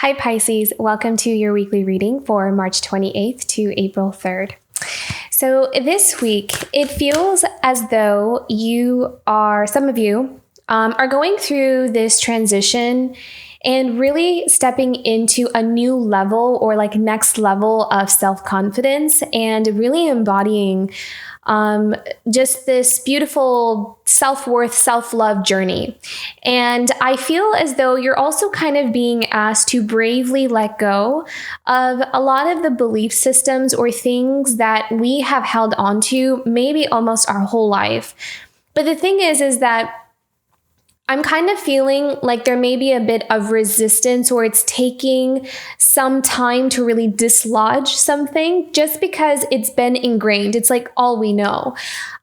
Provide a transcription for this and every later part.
Hi Pisces, welcome to your weekly reading for March 28th to April 3rd. So this week, it feels as though some of you are going through this transition and really stepping into a new level or like next level of self-confidence and really embodying just this beautiful self-worth, self-love journey. And I feel as though you're also kind of being asked to bravely let go of a lot of the belief systems or things that we have held on to maybe almost our whole life. But the thing is that I'm kind of feeling like there may be a bit of resistance or it's taking some time to really dislodge something just because it's been ingrained. It's like all we know.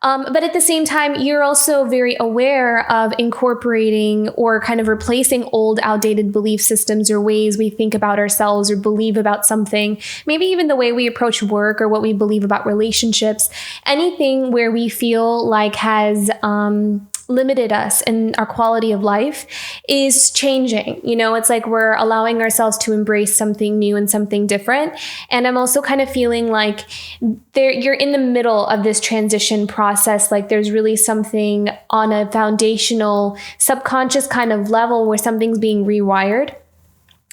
But at the same time, you're also very aware of incorporating or kind of replacing old outdated belief systems or ways we think about ourselves or believe about something, maybe even the way we approach work or what we believe about relationships, anything where we feel like has limited us and our quality of life is changing. You know, it's like we're allowing ourselves to embrace something new and something different. And I'm also kind of feeling like you're in the middle of this transition process. Like there's really something on a foundational, subconscious kind of level where something's being rewired.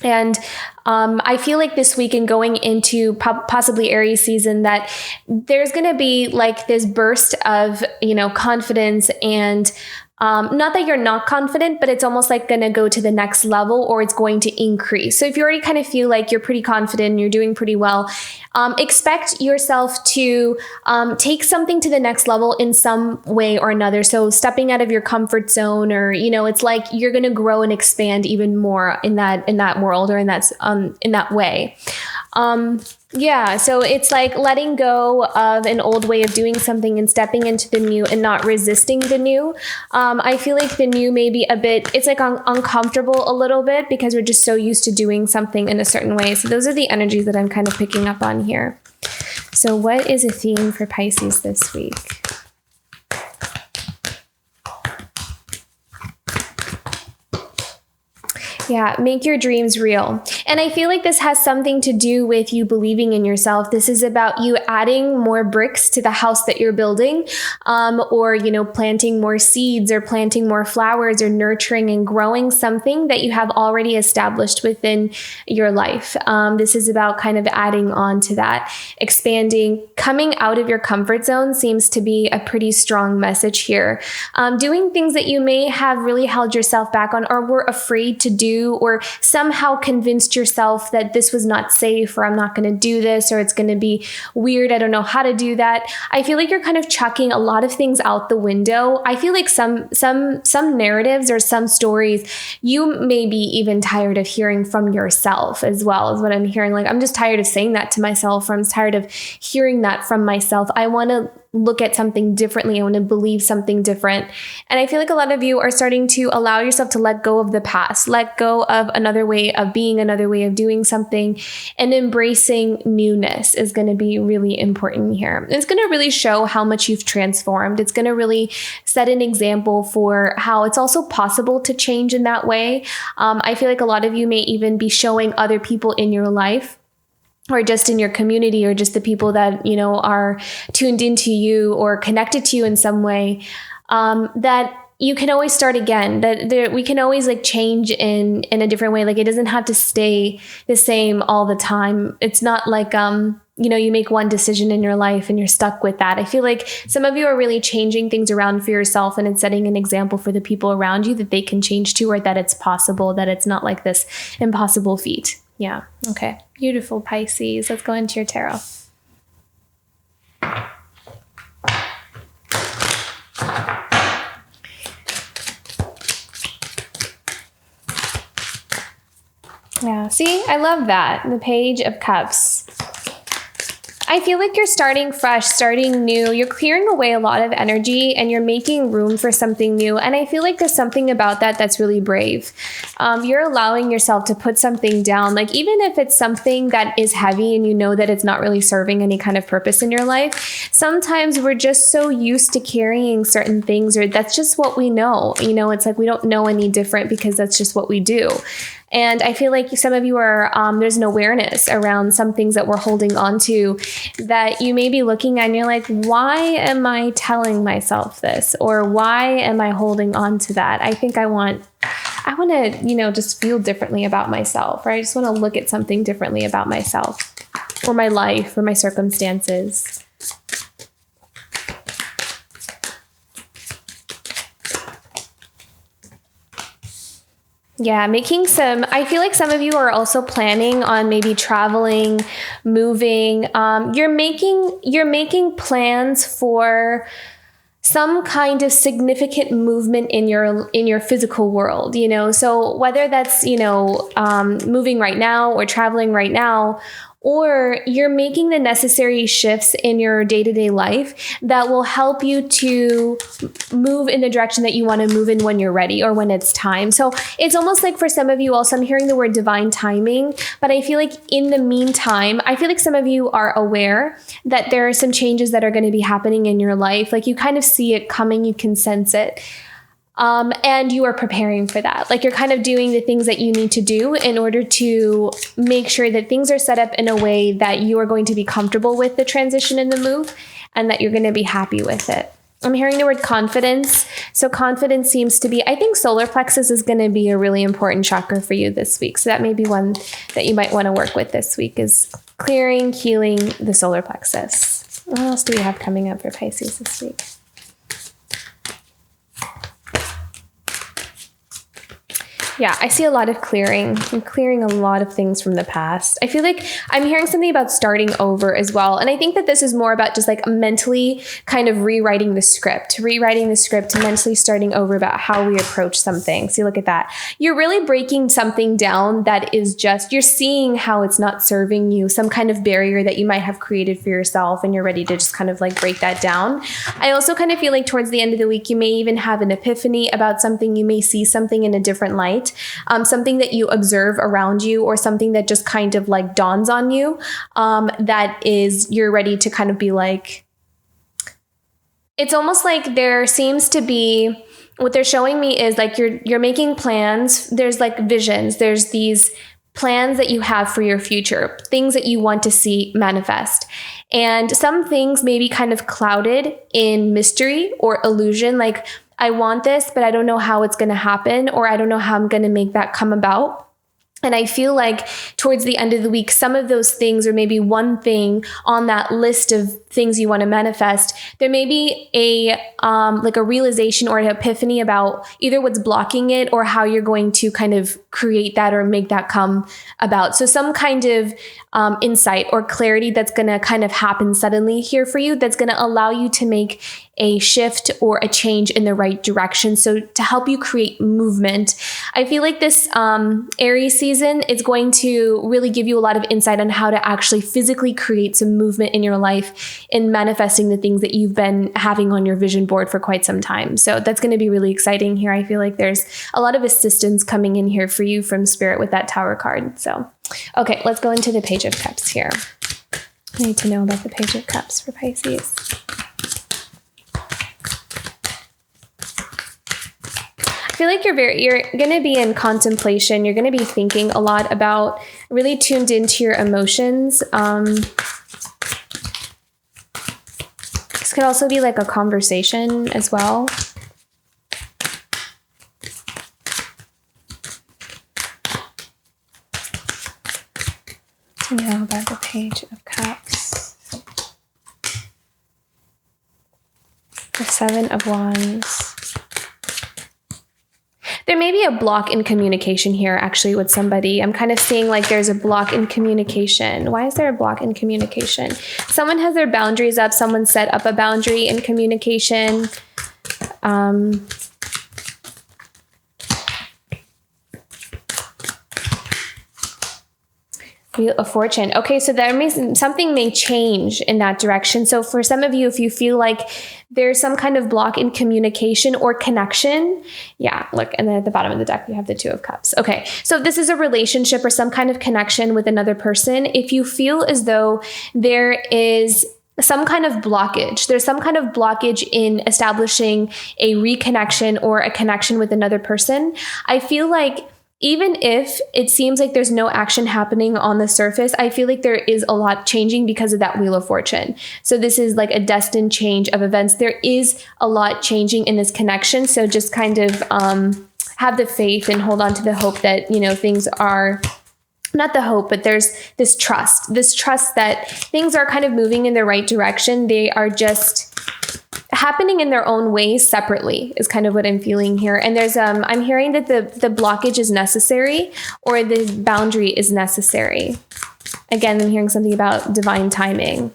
And I feel like this week and going into possibly Aries season that there's going to be like this burst of, confidence and not that you're not confident, but it's almost like going to go to the next level or it's going to increase. So if you already kind of feel like you're pretty confident and you're doing pretty well, expect yourself to take something to the next level in some way or another. So stepping out of your comfort zone or, it's like you're going to grow and expand even more in that world or in that way. So it's like letting go of an old way of doing something and stepping into the new and not resisting the new. I feel like the new may be it's like uncomfortable a little bit because we're just so used to doing something in a certain way. So those are the energies that I'm kind of picking up on here. So what is a theme for Pisces this week? Yeah, make your dreams real. And I feel like this has something to do with you believing in yourself. This is about you adding more bricks to the house that you're building, or, planting more seeds or planting more flowers or nurturing and growing something that you have already established within your life. This is about kind of adding on to that, expanding, coming out of your comfort zone seems to be a pretty strong message here. Doing things that you may have really held yourself back on or were afraid to do, or somehow convinced yourself that this was not safe or I'm not going to do this or it's going to be weird. I don't know how to do that. I feel like you're kind of chucking a lot of things out the window. I feel like some narratives or some stories you may be even tired of hearing from yourself as well as what I'm hearing. Like, I'm just tired of saying that to myself or I'm tired of hearing that from myself. I want to look at something differently. I want to believe something different. And I feel like a lot of you are starting to allow yourself to let go of the past, let go of another way of being, another way of doing something, and embracing newness is going to be really important here. It's going to really show how much you've transformed. It's going to really set an example for how it's also possible to change in that way. I feel like a lot of you may even be showing other people in your life or just in your community or just the people that, are tuned into you or connected to you in some way, that you can always start again, that we can always like change in a different way. Like it doesn't have to stay the same all the time. It's not like, you make one decision in your life and you're stuck with that. I feel like some of you are really changing things around for yourself and it's setting an example for the people around you that they can change to, or that it's possible, that it's not like this impossible feat. Yeah. Okay. Beautiful, Pisces. Let's go into your tarot. Yeah. See, I love that. The Page of Cups. I feel like you're starting fresh, starting new. You're clearing away a lot of energy and you're making room for something new. And I feel like there's something about that that's really brave. you're allowing yourself to put something down. Like even if it's something that is heavy and you know that it's not really serving any kind of purpose in your life, sometimes we're just so used to carrying certain things, or that's just what we know. It's like we don't know any different because that's just what we do. And I feel like some of you are, there's an awareness around some things that we're holding on to that you may be looking at and you're like, why am I telling myself this? Or why am I holding on to that? I think I want to, just feel differently about myself, or I just want to look at something differently about myself or my life or my circumstances. Yeah, I feel like some of you are also planning on maybe traveling, moving. You're making plans for some kind of significant movement in your physical world, So whether that's, moving right now or traveling right now, or you're making the necessary shifts in your day-to-day life that will help you to move in the direction that you want to move in when you're ready or when it's time. So it's almost like for some of you also, I'm hearing the word divine timing, but I feel like in the meantime, I feel like some of you are aware that there are some changes that are going to be happening in your life. Like you kind of see it coming, you can sense it. And you are preparing for that. Like you're kind of doing the things that you need to do in order to make sure that things are set up in a way that you are going to be comfortable with the transition and the move, and that you're going to be happy with it. I'm hearing the word confidence. So confidence seems to be, I think solar plexus is going to be a really important chakra for you this week. So that may be one that you might want to work with this week, is clearing, healing the solar plexus. What else do we have coming up for Pisces this week? Yeah, I see a lot of clearing. I'm clearing a lot of things from the past. I feel like I'm hearing something about starting over as well. And I think that this is more about just like mentally kind of rewriting the script, mentally starting over about how we approach something. See, look at that. You're really breaking something down that is just, you're seeing how it's not serving you, some kind of barrier that you might have created for yourself, and you're ready to just kind of like break that down. I also kind of feel like towards the end of the week, you may even have an epiphany about something. You may see something in a different light. Something that you observe around you, or something that just kind of like dawns on you, that is, you're ready to kind of be like, it's almost like there seems to be, what they're showing me is like you're making plans. There's like visions. There's these plans that you have for your future, things that you want to see manifest. And some things may be kind of clouded in mystery or illusion, like, I want this, but I don't know how it's going to happen, or I don't know how I'm going to make that come about. And I feel like towards the end of the week, some of those things, or maybe one thing on that list of things you want to manifest, there may be a realization or an epiphany about either what's blocking it or how you're going to kind of create that or make that come about. So some kind of insight or clarity that's going to kind of happen suddenly here for you, that's going to allow you to make a shift or a change in the right direction. So to help you create movement, I feel like this Aries season is going to really give you a lot of insight on how to actually physically create some movement in your life in manifesting the things that you've been having on your vision board for quite some time. So that's going to be really exciting here. I feel like there's a lot of assistance coming in here for you from Spirit with that Tower card. So, okay, let's go into the Page of Cups here. I need to know about the Page of Cups for Pisces. I feel like you're going to be in contemplation. You're going to be thinking a lot about, really tuned into your emotions. This could also be like a conversation as well. To know about the Page of Cups. The Seven of Wands. There may be a block in communication here, actually, with somebody. I'm kind of seeing like there's a block in communication. Why is there a block in communication? Someone has their boundaries up. Someone set up a boundary in communication. Wheel of Fortune. Okay, so that means something may change in that direction. So for some of you, if you feel like there's some kind of block in communication or connection. Yeah, look, and then at the bottom of the deck, we have the Two of Cups. Okay, so if this is a relationship or some kind of connection with another person, if you feel as though there is some kind of blockage, there's some kind of blockage in establishing a reconnection or a connection with another person, I feel like even if it seems like there's no action happening on the surface, I feel like there is a lot changing because of that Wheel of Fortune. So this is like a destined change of events. There is a lot changing in this connection. So just kind of have the faith and hold on to the hope that, things are not the hope, but there's this trust that things are kind of moving in the right direction. They are just happening in their own ways separately is kind of what I'm feeling here. And there's, I'm hearing that the blockage is necessary or the boundary is necessary. Again, I'm hearing something about divine timing.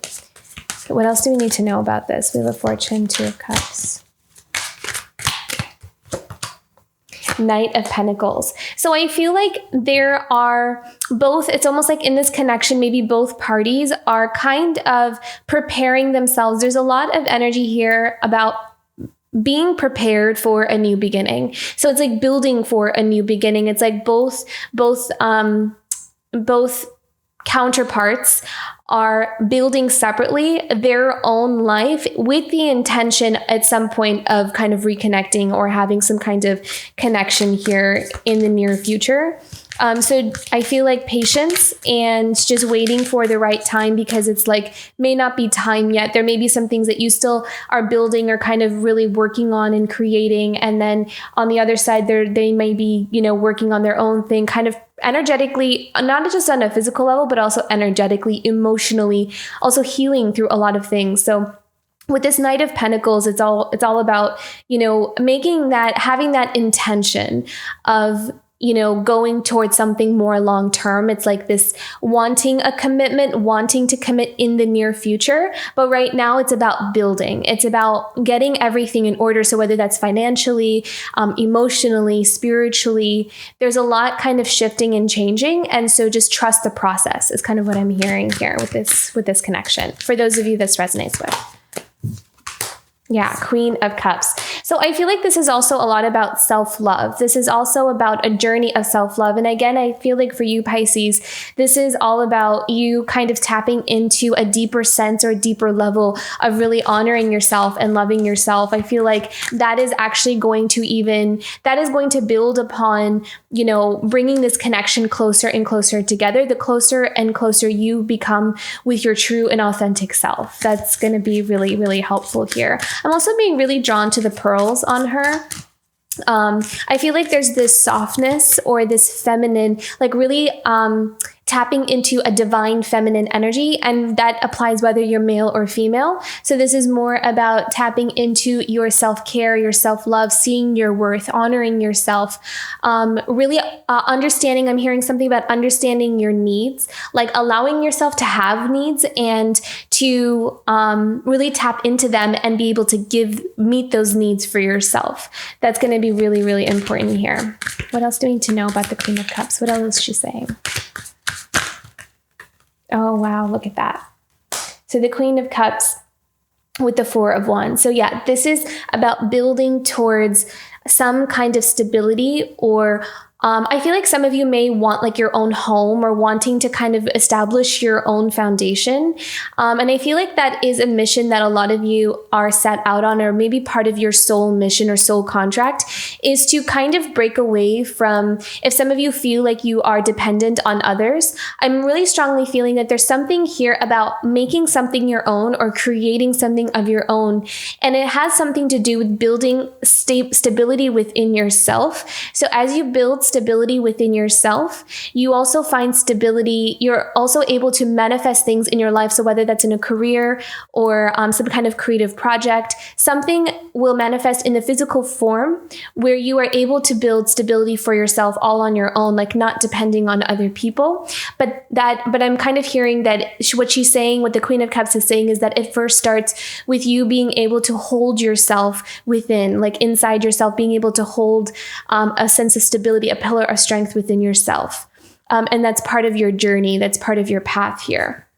What else do we need to know about this? Wheel of Fortune, Two of Cups. Knight of Pentacles. So I feel like there are both, it's almost like in this connection, maybe both parties are kind of preparing themselves. There's a lot of energy here about being prepared for a new beginning. So it's like building for a new beginning. It's like both counterparts are building separately their own life with the intention at some point of kind of reconnecting or having some kind of connection here in the near future. So I feel like patience and just waiting for the right time, because it's like may not be time yet. There may be some things that you still are building or kind of really working on and creating. And then on the other side, they may be, working on their own thing, kind of energetically, not just on a physical level, but also energetically, emotionally, also healing through a lot of things. So with this Knight of Pentacles, it's all about, having that intention of, going towards something more long term. It's like this wanting a commitment, wanting to commit in the near future. But right now it's about building. It's about getting everything in order. So whether that's financially, emotionally, spiritually, there's a lot kind of shifting and changing. And so just trust the process is kind of what I'm hearing here with this connection. For those of you this resonates with. Yeah, Queen of Cups. So I feel like this is also a lot about self-love. This is also about a journey of self-love. And again, I feel like for you, Pisces, this is all about you kind of tapping into a deeper sense or a deeper level of really honoring yourself and loving yourself. I feel like that is actually going to build upon, bringing this connection closer and closer together. The closer and closer you become with your true and authentic self. That's going to be really, really helpful here. I'm also being really drawn to the pearls on her. I feel like there's this softness or this feminine, like really tapping into a divine feminine energy, and that applies whether you're male or female. So this is more about tapping into your self-care, your self-love, seeing your worth, honoring yourself, really understanding, I'm hearing something about understanding your needs, like allowing yourself to have needs and to really tap into them and be able to meet those needs for yourself. That's going to be really, really important here. What else do we need to know about the Queen of Cups? What else is she saying? Oh, wow. Look at that. So the Queen of Cups with the Four of Wands. So yeah, this is about building towards some kind of stability, or I feel like some of you may want like your own home or wanting to kind of establish your own foundation. And I feel like that is a mission that a lot of you are set out on, or maybe part of your soul mission or soul contract is to kind of break away from, if some of you feel like you are dependent on others, I'm really strongly feeling that there's something here about making something your own or creating something of your own. And it has something to do with building stability within yourself. So as you build stability within yourself, you also find stability. You're also able to manifest things in your life. So whether that's in a career or some kind of creative project, something will manifest in the physical form where you are able to build stability for yourself all on your own, like not depending on other people. But I'm kind of hearing that what she's saying, what the Queen of Cups is saying, is that it first starts with you being able to hold yourself within, like inside yourself, being able to hold a sense of stability, a pillar of strength within yourself. And that's part of your journey. That's part of your path here.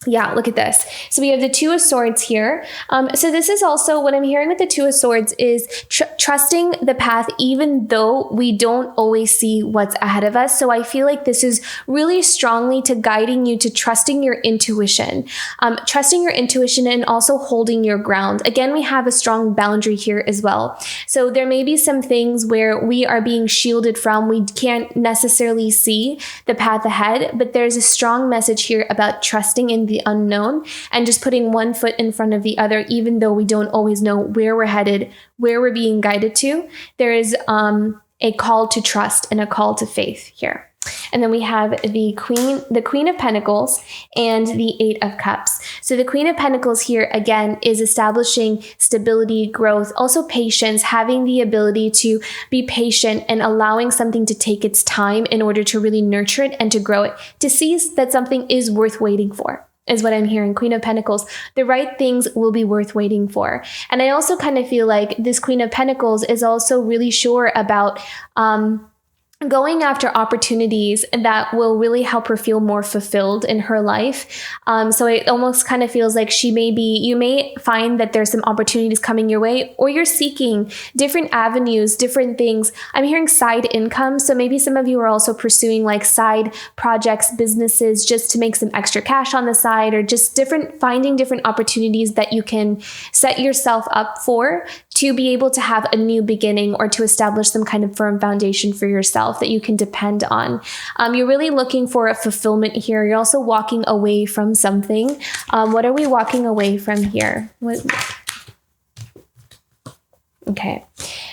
Yeah, look at this. So we have the Two of Swords here. So this is also what I'm hearing with the Two of Swords is trusting the path, even though we don't always see what's ahead of us. So I feel like this is really strongly to guiding you to trusting your intuition, and also holding your ground. Again, we have a strong boundary here as well. So there may be some things where we are being shielded from, we can't necessarily see the path ahead, but there's a strong message here about trusting in the unknown and just putting one foot in front of the other, even though we don't always know where we're headed, where we're being guided to. There is a call to trust and a call to faith here. And then we have the Queen of Pentacles and the Eight of Cups. So the Queen of Pentacles here, again, is establishing stability, growth, also patience, having the ability to be patient and allowing something to take its time in order to really nurture it and to grow it, to see that something is worth waiting for, is what I'm hearing. Queen of Pentacles, the right things will be worth waiting for. And I also kind of feel like this Queen of Pentacles is also really sure about going after opportunities that will really help her feel more fulfilled in her life. So it almost kind of feels like you may find that there's some opportunities coming your way, or you're seeking different avenues, different things. I'm hearing side income. So maybe some of you are also pursuing like side projects, businesses, just to make some extra cash on the side, or just finding different opportunities that you can set yourself up for to be able to have a new beginning or to establish some kind of firm foundation for yourself that you can depend on. You're really looking for a fulfillment here. You're also walking away from something. What are we walking away from here? Okay.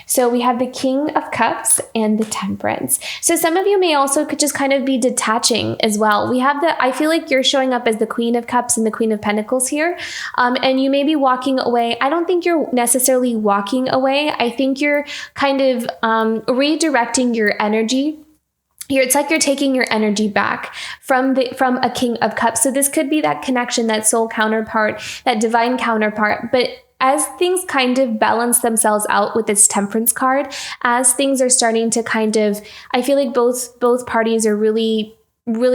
So we have the King of Cups and the Temperance. So some of you may also could just kind of be detaching as well. We have I feel like you're showing up as the Queen of Cups and the Queen of Pentacles here. And you may be walking away. I don't think you're necessarily walking away. I think you're kind of redirecting your energy. Here, it's like you're taking your energy back from a King of Cups. So this could be that connection, that soul counterpart, that divine counterpart. But as things kind of balance themselves out with this Temperance card, as things are starting to I feel like both parties are really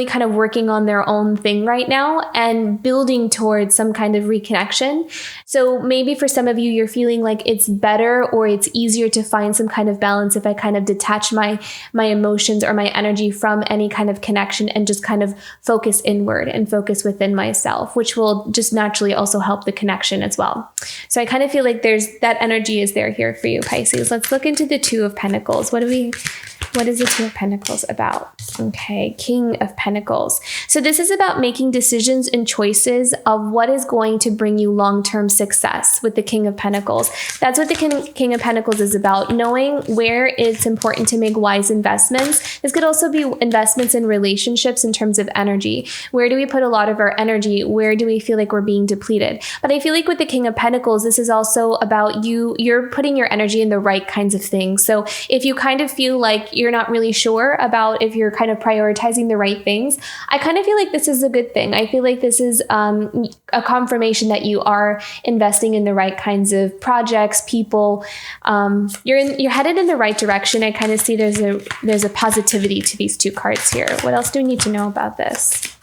kind of working on their own thing right now and building towards some kind of reconnection. So maybe for some of you, you're feeling like it's better or it's easier to find some kind of balance if I kind of detach my emotions or my energy from any kind of connection and just kind of focus inward and focus within myself, which will just naturally also help the connection as well. So I kind of feel like that energy is there here for you, Pisces. Let's look into the Two of Pentacles. What is the Two of Pentacles about? Okay, King of Pentacles. So this is about making decisions and choices of what is going to bring you long-term success with the King of Pentacles. That's what the King of Pentacles is about, knowing where it's important to make wise investments. This could also be investments in relationships in terms of energy. Where do we put a lot of our energy? Where do we feel like we're being depleted? But I feel like with the King of Pentacles, this is also about you're putting your energy in the right kinds of things. So if you kind of feel like you're not really sure about if you're kind of prioritizing the right things, I kind of feel like this is a good thing. I feel like this is a confirmation that you are investing in the right kinds of projects, people. You're headed in the right direction. I kind of see there's a positivity to these two cards here. What else do we need to know about this?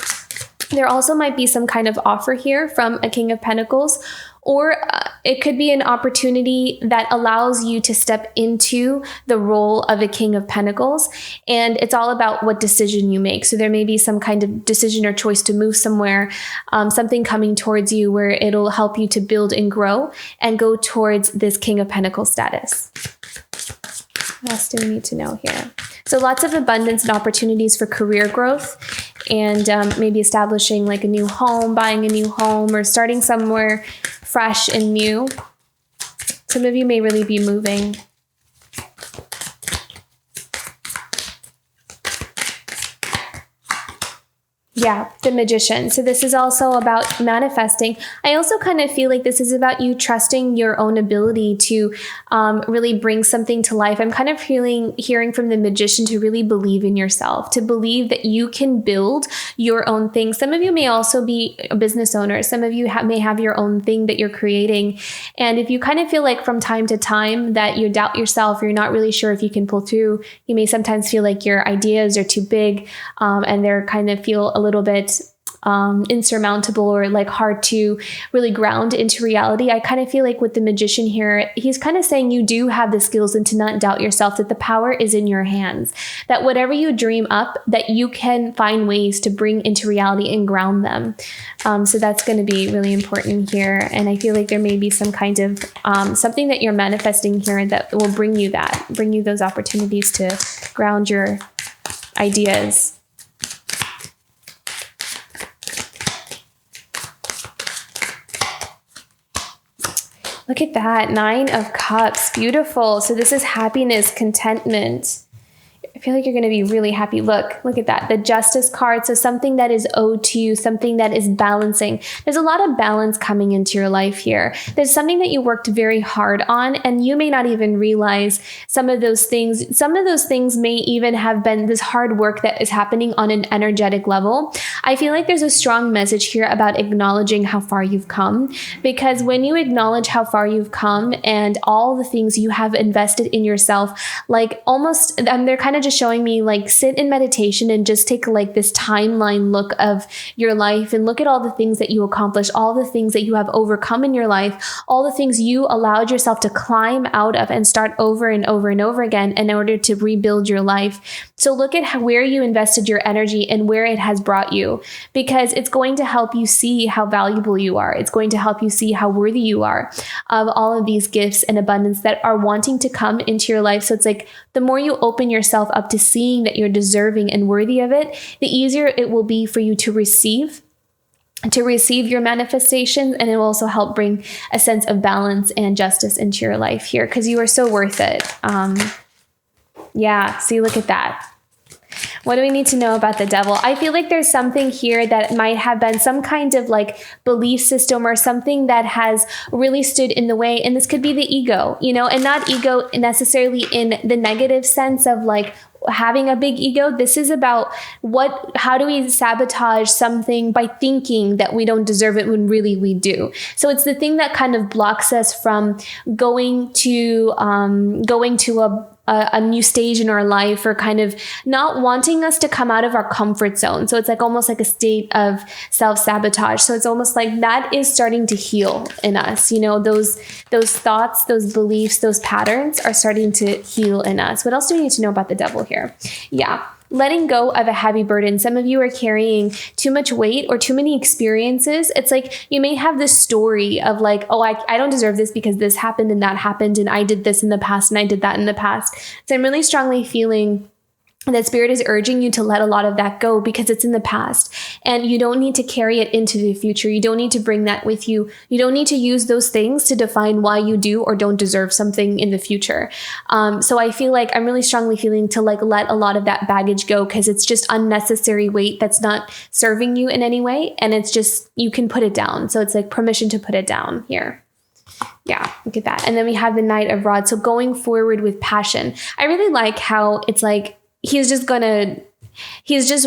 There also might be some kind of offer here from a King of Pentacles, or it could be an opportunity that allows you to step into the role of a King of Pentacles. And it's all about what decision you make. So there may be some kind of decision or choice to move somewhere, something coming towards you where it'll help you to build and grow and go towards this King of Pentacles status. What else do we need to know here? So lots of abundance and opportunities for career growth, and maybe establishing like a new home, buying a new home, or starting somewhere fresh and new. Some of you may really be moving. Yeah, the Magician. So this is also about manifesting. I also kind of feel like this is about you trusting your own ability to really bring something to life. I'm kind of hearing from the Magician to really believe in yourself, to believe that you can build your own thing. Some of you may also be a business owner. Some of you may have your own thing that you're creating. And if you kind of feel like from time to time that you doubt yourself, you're not really sure if you can pull through, you may sometimes feel like your ideas are too big and they're kind of feel a little bit insurmountable or like hard to really ground into reality. I kind of feel like with the Magician here, he's kind of saying you do have the skills and to not doubt yourself, that the power is in your hands, that whatever you dream up, that you can find ways to bring into reality and ground them. So that's going to be really important here. And I feel like there may be some kind of something that you're manifesting here that will bring you those opportunities to ground your ideas. Look at that, 9 of Cups, beautiful. So this is happiness, contentment. I feel like you're going to be really happy. Look at that. The Justice card. So something that is owed to you, something that is balancing. There's a lot of balance coming into your life here. There's something that you worked very hard on, and you may not even realize some of those things. Some of those things may even have been this hard work that is happening on an energetic level. I feel like there's a strong message here about acknowledging how far you've come, because when you acknowledge how far you've come and all the things you have invested in yourself, like almost, they're kind of just showing me like sit in meditation and just take like this timeline look of your life and look at all the things that you accomplished, all the things that you have overcome in your life, all the things you allowed yourself to climb out of and start over and over and over again in order to rebuild your life. So look at where you invested your energy and where it has brought you, because it's going to help you see how valuable you are. It's going to help you see how worthy you are of all of these gifts and abundance that are wanting to come into your life. So it's like the more you open yourself up to seeing that you're deserving and worthy of it, the easier it will be for you to receive your manifestations, and it will also help bring a sense of balance and justice into your life here, because you are so worth it. Yeah, see, look at that. What do we need to know about the Devil? I feel like there's something here that might have been some kind of like belief system or something that has really stood in the way. And this could be the ego, and not ego necessarily in the negative sense of like having a big ego. This is about how do we sabotage something by thinking that we don't deserve it when really we do. So it's the thing that kind of blocks us from going to a new stage in our life, or kind of not wanting us to come out of our comfort zone. So it's like almost like a state of self-sabotage. So it's almost like that is starting to heal in us. Those thoughts, those beliefs, those patterns are starting to heal in us. What else do we need to know about the Devil here? Yeah. Letting go of a heavy burden. Some of you are carrying too much weight or too many experiences. It's like you may have this story of like, oh, I don't deserve this because this happened and that happened and I did this in the past and I did that in the past. So I'm really strongly feeling that Spirit is urging you to let a lot of that go, because it's in the past and you don't need to carry it into the future. You don't need to bring that with you. You don't need to use those things to define why you do or don't deserve something in the future. So I feel like I'm really strongly feeling to like let a lot of that baggage go, because it's just unnecessary weight that's not serving you in any way. And it's just, you can put it down. So it's like permission to put it down here. Yeah, look at that. And then we have the Knight of Rods. So going forward with passion. I really like how it's like, he's just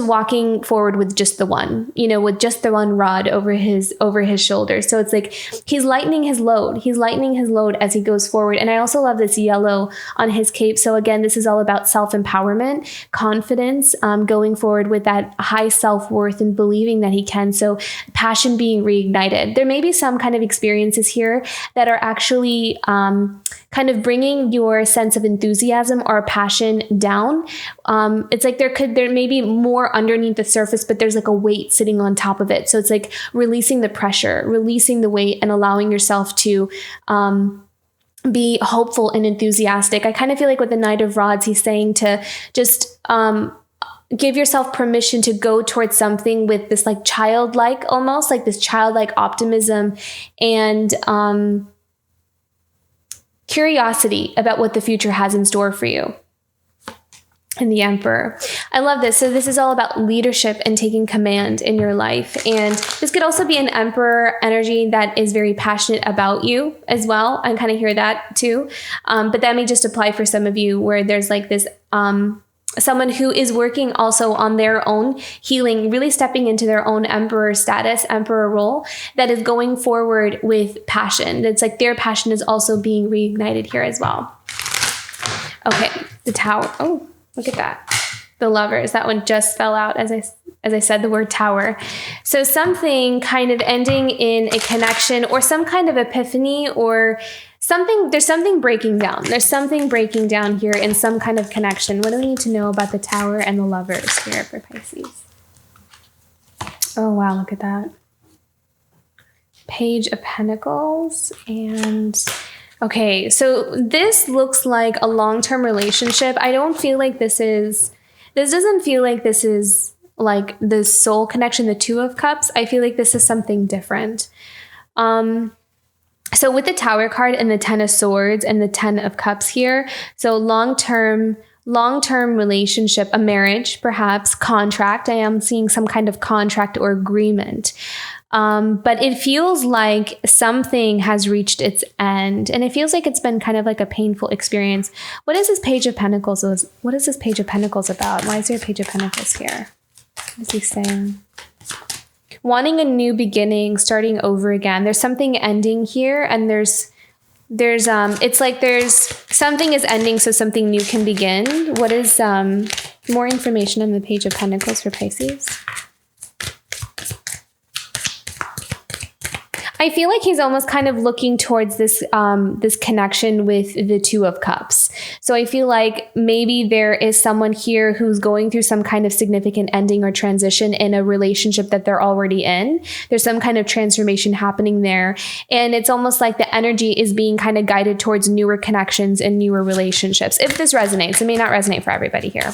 walking forward with just the one, with just the one rod over his shoulders. So it's like he's lightening his load. He's lightening his load as he goes forward. And I also love this yellow on his cape. So again, this is all about self-empowerment, confidence, going forward with that high self-worth and believing that he can. So passion being reignited. There may be some kind of experiences here that are actually kind of bringing your sense of enthusiasm or passion down. It's like there may be more underneath the surface, but there's like a weight sitting on top of it. So it's like releasing the pressure, releasing the weight, and allowing yourself to be hopeful and enthusiastic. I kind of feel like with the Knight of Rods, he's saying to just give yourself permission to go towards something with this like childlike, almost like this childlike optimism and curiosity about what the future has in store for you. And the Emperor. I love this. So this is all about leadership and taking command in your life. And this could also be an Emperor energy that is very passionate about you as well. I kind of hear that too. But that may just apply for some of you where there's like this someone who is working also on their own healing, really stepping into their own Emperor status, Emperor role, that is going forward with passion. It's like their passion is also being reignited here as well. Okay, the Tower. Oh, look at that. The Lovers. That one just fell out as I as I said, the word tower. So something kind of ending in a connection or some kind of epiphany or something, there's something breaking down. There's something breaking down here in some kind of connection. What do we need to know about the Tower and the Lovers here for Pisces? Oh, wow, look at that. Page of Pentacles and... Okay, so this looks like a long-term relationship. I don't feel like this doesn't feel like this is like the soul connection, the Two of Cups. I feel like this is something different. So with the Tower card and the Ten of Swords and the Ten of Cups here, so long-term relationship, a marriage, perhaps, contract. I am seeing some kind of contract or agreement. But it feels like something has reached its end, and it feels like it's been kind of like a painful experience. What is this Page of Pentacles? What is this Page of Pentacles about? Why is there a Page of Pentacles here? What is he saying? Wanting a new beginning, starting over again. There's something ending here, and it's like there's something is ending so something new can begin. What is more information on the Page of Pentacles for Pisces? I feel like he's almost kind of looking towards this this connection with the Two of Cups. So I feel like maybe there is someone here who's going through some kind of significant ending or transition in a relationship that they're already in. There's some kind of transformation happening there. And it's almost like the energy is being kind of guided towards newer connections and newer relationships. If this resonates, it may not resonate for everybody here.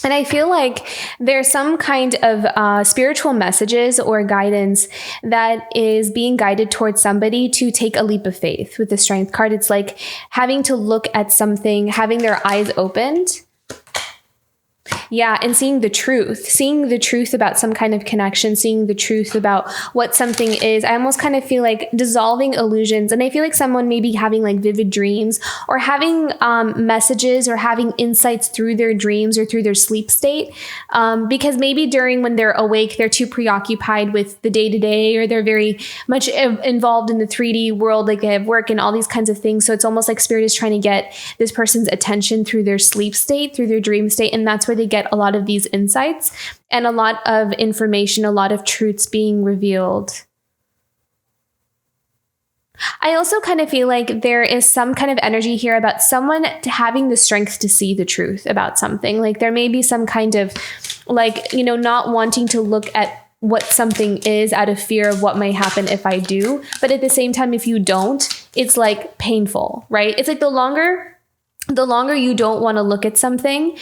And I feel like there's some kind of spiritual messages or guidance that is being guided towards somebody to take a leap of faith. With the Strength card, it's like having to look at something, having their eyes opened. Yeah, and seeing the truth about some kind of connection, seeing the truth about what something is. I almost kind of feel like dissolving illusions. And I feel like someone may be having like vivid dreams or having messages or having insights through their dreams or through their sleep state. Because maybe during when they're awake, they're too preoccupied with the day-to-day, or they're very much involved in the 3D world, like they have work and all these kinds of things. So it's almost like Spirit is trying to get this person's attention through their sleep state, through their dream state. And that's where they get a lot of these insights and a lot of information, a lot of truths being revealed. I also kind of feel like there is some kind of energy here about someone having the strength to see the truth about something. Like there may be some kind of like, not wanting to look at what something is out of fear of what may happen if I do. But at the same time, if you don't, it's like painful, right? It's like the longer you don't want to look at something,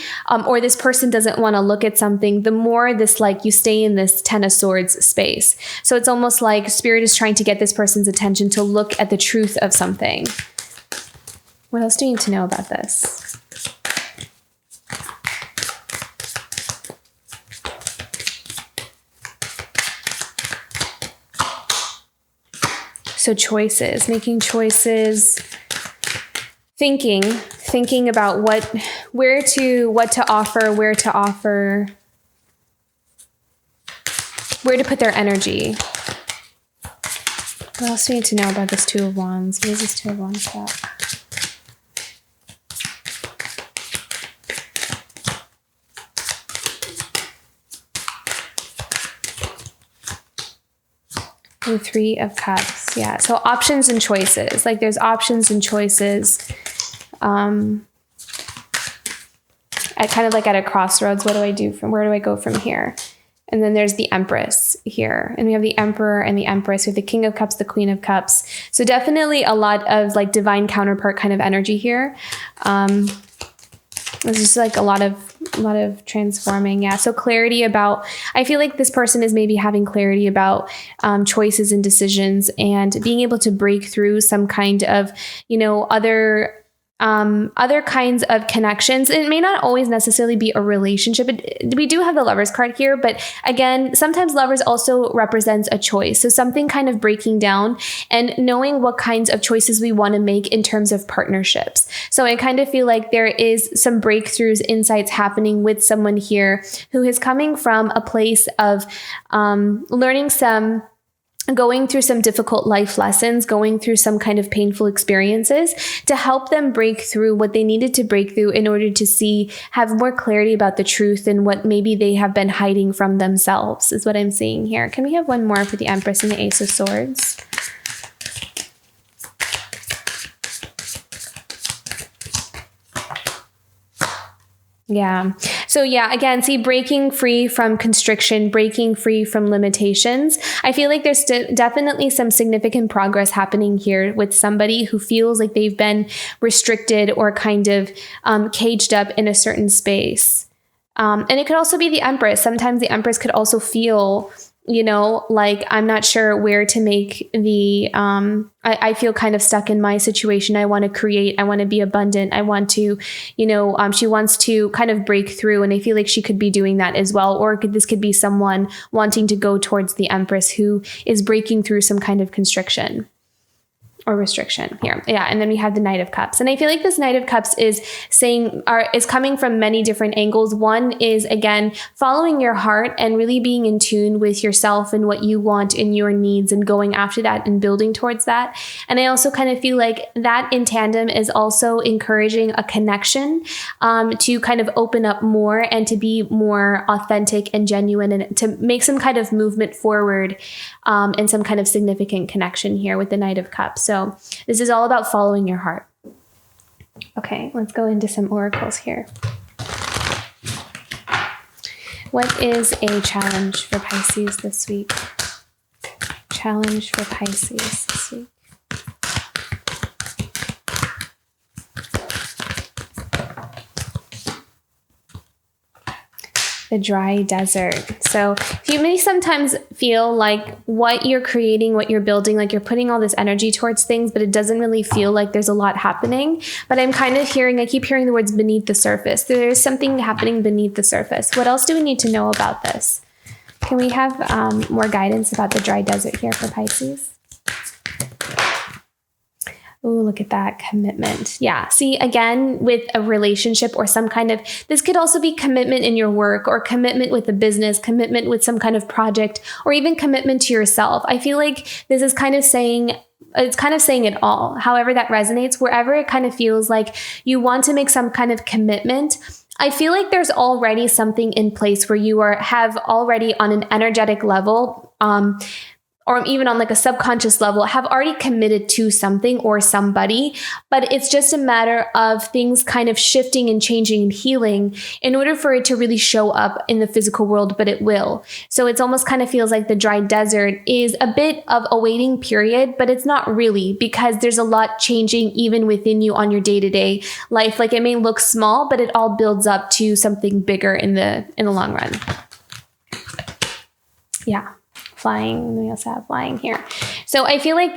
or this person doesn't want to look at something, the more this like you stay in this Ten of Swords space. So it's almost like Spirit is trying to get this person's attention to look at the truth of something. What else do you need to know about this? So choices, making choices, thinking about what to offer, where to put their energy. What else do you need to know about this Two of Wands? What is this Two of Wands about? The Three of Cups. Yeah. So options and choices. Like there's options and choices. I kind of like at a crossroads. Where do I go from here? And then there's the Empress here. And we have the Emperor and the Empress. We have the King of Cups, the Queen of Cups. So definitely a lot of like divine counterpart kind of energy here. It's just like a lot of transforming. Yeah. So clarity about, I feel like this person is maybe having clarity about choices and decisions and being able to break through some kind of, other kinds of connections. It may not always necessarily be a relationship. We do have the Lovers card here, but again, sometimes Lovers also represents a choice. So something kind of breaking down and knowing what kinds of choices we want to make in terms of partnerships. So I kind of feel like there is some breakthroughs, insights happening with someone here who is coming from a place of learning some going through some difficult life lessons, going through some kind of painful experiences to help them break through what they needed to break through in order to have more clarity about the truth and what maybe they have been hiding from themselves, is what I'm seeing here. Can we have one more for the Empress and the Ace of Swords? Yeah. So yeah, again, see, breaking free from constriction, breaking free from limitations. I feel like there's definitely some significant progress happening here with somebody who feels like they've been restricted or kind of caged up in a certain space. And it could also be the Empress. Sometimes the Empress could also feel, like, I'm not sure where to make I feel kind of stuck in my situation. I want to create, I want to be abundant. I want to, she wants to kind of break through. And I feel like she could be doing that as well. Or this could be someone wanting to go towards the Empress who is breaking through some kind of constriction or restriction here. Yeah. And then we have the Knight of Cups. And I feel like this Knight of Cups is coming from many different angles. One is, again, following your heart and really being in tune with yourself and what you want and your needs and going after that and building towards that. And I also kind of feel like that in tandem is also encouraging a connection to kind of open up more and to be more authentic and genuine and to make some kind of movement forward and some kind of significant connection here with the Knight of Cups. So this is all about following your heart. Okay, let's go into some oracles here. What is a challenge for Pisces this week? Challenge for Pisces this week. The dry desert. So you may sometimes feel like what you're creating, what you're building, like you're putting all this energy towards things, but it doesn't really feel like there's a lot happening. But I keep hearing the words beneath the surface. There's something happening beneath the surface. What else do we need to know about this? Can we have more guidance about the dry desert here for Pisces? Oh, look at that commitment. Yeah. See, again, with a relationship or some kind of, this could also be commitment in your work or commitment with a business, commitment with some kind of project, or even commitment to yourself. I feel like this is kind of saying it all. However that resonates, wherever it kind of feels like you want to make some kind of commitment, I feel like there's already something in place where you have already on an energetic level, or even on like a subconscious level, have already committed to something or somebody, but it's just a matter of things kind of shifting and changing and healing in order for it to really show up in the physical world, but it will. So it's almost kind of feels like the dry desert is a bit of a waiting period, but it's not really, because there's a lot changing even within you on your day-to-day life. Like it may look small, but it all builds up to something bigger in the long run. Yeah. Flying. We also have flying here. So I feel like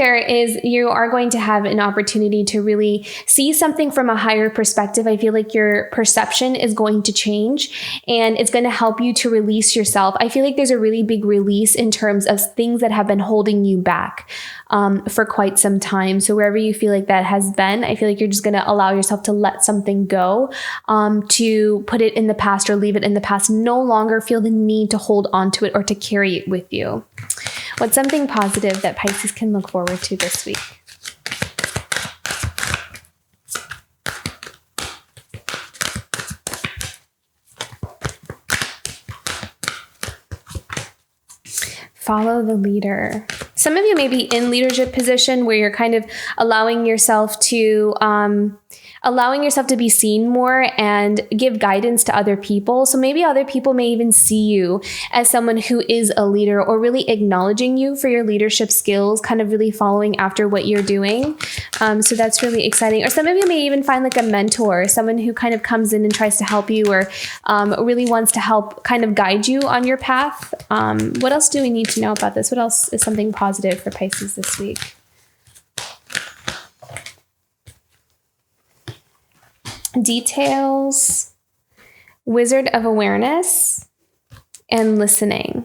you are going to have an opportunity to really see something from a higher perspective. I feel like your perception is going to change and it's going to help you to release yourself. I feel like there's a really big release in terms of things that have been holding you back for quite some time. So wherever you feel like that has been, I feel like you're just going to allow yourself to let something go, to put it in the past or leave it in the past, no longer feel the need to hold on to it or to carry it with you. What's something positive that Pisces can look forward to this week? Follow the leader. Some of you may be in leadership position where you're kind of allowing yourself to be seen more and give guidance to other people. So maybe other people may even see you as someone who is a leader or really acknowledging you for your leadership skills, kind of really following after what you're doing. So that's really exciting. Or some of you may even find like a mentor, someone who kind of comes in and tries to help you or really wants to help kind of guide you on your path. What else do we need to know about this? What else is something positive for Pisces this week? Details, Wizard of Awareness, and listening.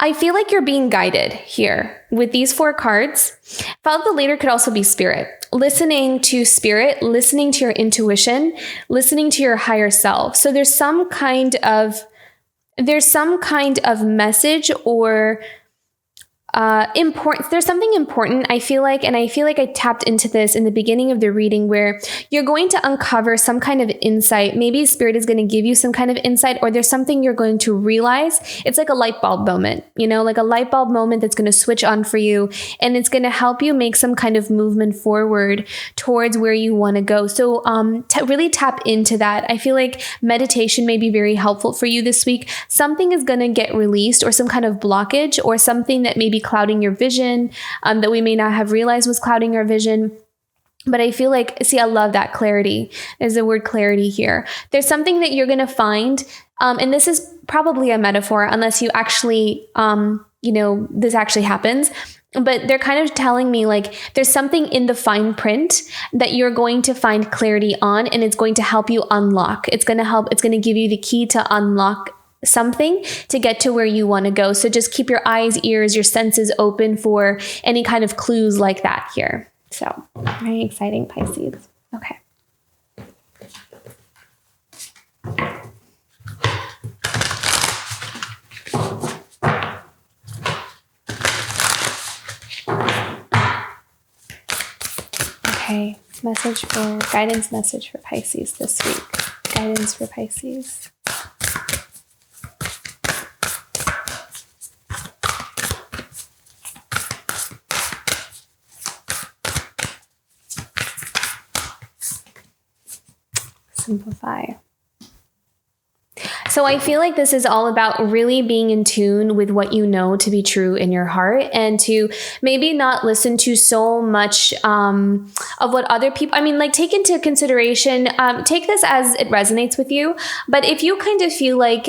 I feel like you're being guided here with these 4 cards. Follow the leader could also be spirit. Listening to spirit, listening to your intuition, listening to your higher self. So there's some kind of message or important. There's something important, I feel like, and I feel like I tapped into this in the beginning of the reading, where you're going to uncover some kind of insight. Maybe spirit is going to give you some kind of insight, or there's something you're going to realize. It's like a light bulb moment, like a light bulb moment that's going to switch on for you, and it's going to help you make some kind of movement forward towards where you want to go. So really tap into that. I feel like meditation may be very helpful for you this week. Something is going to get released, or some kind of blockage, or something that may be clouding your vision, that we may not have realized was clouding our vision. But I feel like, I love that clarity. There's the word clarity here. There's something that you're going to find, and this is probably a metaphor unless you actually, this actually happens. But they're kind of telling me like there's something in the fine print that you're going to find clarity on, and it's going to help you unlock. It's going to give you the key to unlock something to get to where you want to go. So just keep your eyes, ears, your senses open for any kind of clues like that here. So very exciting, Pisces. Okay. Okay, guidance message for Pisces this week. Guidance for Pisces. Simplify. So I feel like this is all about really being in tune with what you know to be true in your heart, and to maybe not listen to so much of what other people, take into consideration, take this as it resonates with you. But if you kind of feel like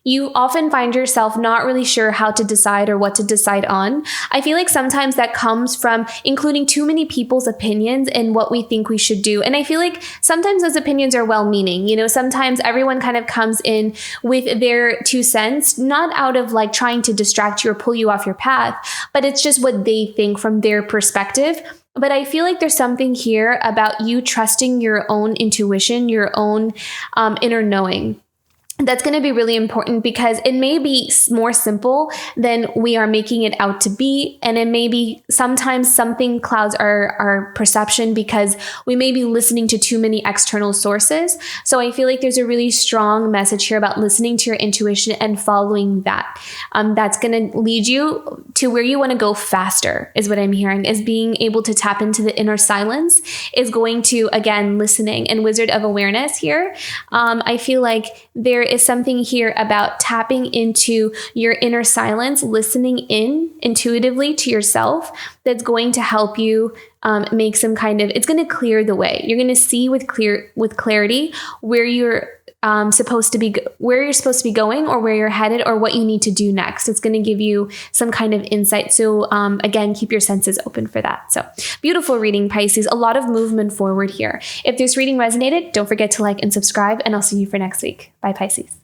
you often find yourself not really sure how to decide or what to decide on, I feel like sometimes that comes from including too many people's opinions in what we think we should do. And I feel like sometimes those opinions are well-meaning. Sometimes everyone kind of comes in with their 2 cents, not out of like trying to distract you or pull you off your path, but it's just what they think from their perspective. But I feel like there's something here about you trusting your own intuition, your own inner knowing. That's going to be really important, because it may be more simple than we are making it out to be. And it may be sometimes something clouds our perception because we may be listening to too many external sources. So I feel like there's a really strong message here about listening to your intuition and following that. That's going to lead you to where you want to go faster, is what I'm hearing, is being able to tap into the inner silence, is going to, again, listening and Wizard of Awareness here. I feel like there is something here about tapping into your inner silence, listening in intuitively to yourself, that's going to help you make some kind of, it's going to clear the way. You're going to see with clarity where you're supposed to be going, or where you're headed, or what you need to do next. It's going to give you some kind of insight. So again, keep your senses open for that. So beautiful reading, Pisces. A lot of movement forward here. If this reading resonated, don't forget to like and subscribe, and I'll see you for next week. Bye, Pisces.